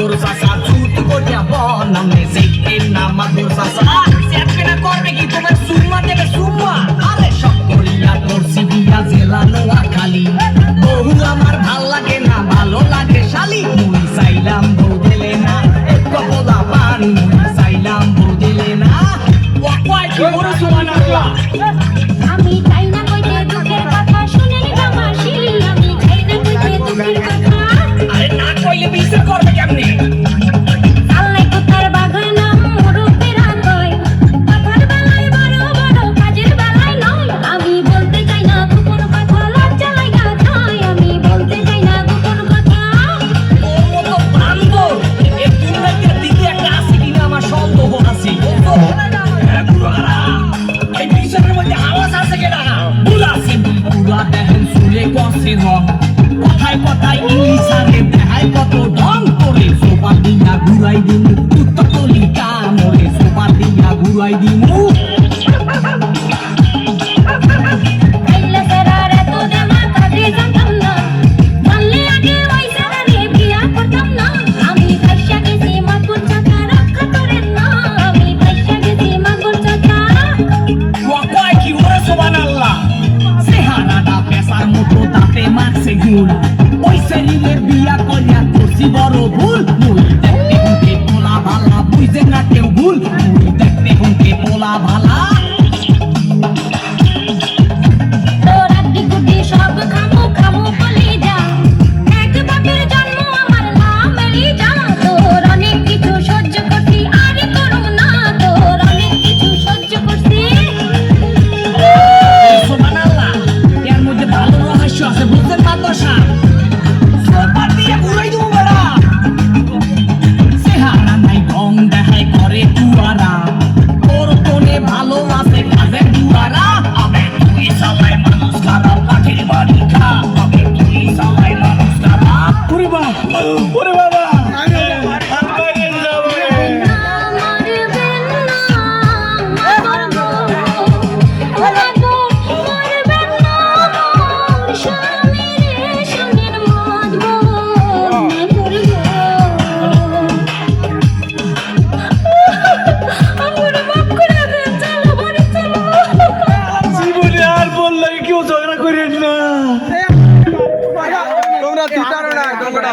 মাদুর চাচা চুত করিয়া বনামে যেতে না মাদুর চাচা চেপে না করবে কি তোমার সুম্মা দেবে সুম্মা আরে সব করিয়া করছি বিয়া জেলা নোয়া খালি বহু আমার ভাল লাগে না ভালো লাগে শালি মুই চাইলাম বউ দিলে না এক বলা পান মুই চাইলাম বউ দিলে না ও কয় কি বড় সুবহানাল্লাহ আমি চাই না কইতে দুঃখের কথা শুনে জামাশি আমি চাই না কইতে দুঃখের কথা আরে না কইলে বিচার করবে কেমনে আল্লাহ কোথার বাগানা মুরুব্বিরা কয় কথার বেলায় বড় বড় কাজের বেলায় নয় আমি বলতে চাই না গোপন কথা লজ্জা লাগা যায় আমি বলতে চাই না গোপন কথা ও তো বান্দর এই দুনিয়াতে দিকে একটা আছে কিনা আমার সন্দেহ আছে হ্যাঁ বুড়ারা এই বিচারের মধ্যে আওয়াজ আছে কেনা বুড়াছি বুড়া দেখেন শুনে কষে রং কথায় কথায় ইংলিশারে দেখায় কত ঢং করে সোপা দিয়া ঘুরাই দিমু উত্তলি কামড়ে সোপা দিয়া ঘুরাই দিমু আইলা সেরার এত দেমা কাজে জানতাম না জানলে আগে ওই সেরারে বিয়া করতাম না আমি ভাইসা গেছি মাগুর চাকা রক্ষা করেন না আমি ভাইসা গেছি মাগুর চাকা ও কয় কি ওরে সুবহানাল্লাহ চেহারাটা পেশার মতো তাতে মারছে গুল ওই শরীরের বিয়া করিয়া করছি বড় ভুল মুই দেখতে হুঁকে পোলা ভালা বুঝে না কেউ ভুল মুই দেখতে হুঁকে পোলা ভালা তোর আড্ডি গুড্ডি সব খামু খামু বলি যা এক বাপের জন্ম আমার নাম এলি যা তোর অনেক কিছু সহ্য করছি আর করুম না তোর অনেক কিছু সহ্য করছি সুবহানাল্লাহ এর মধ্যে ভালো রহস্য আছে বুঝছেন মাদ্রাসা সোপা দিয়ে ঘুরাই দেবো বেড়া চেহারা নাই ঢং দেখায় করে তুয়ারা তোর কোনে ভালো আছে কাজে দুয়ারা আমি তুই সবাই মানুষ খারাপ লাঠির বাড়ি খা আমি তুই সবাই মানুষ খারাপ ওরে বাবা ওরে বাবা জীবনে আর বললে কেউ ঝগড়া করেন না তোমরা দুটারও না তোমরা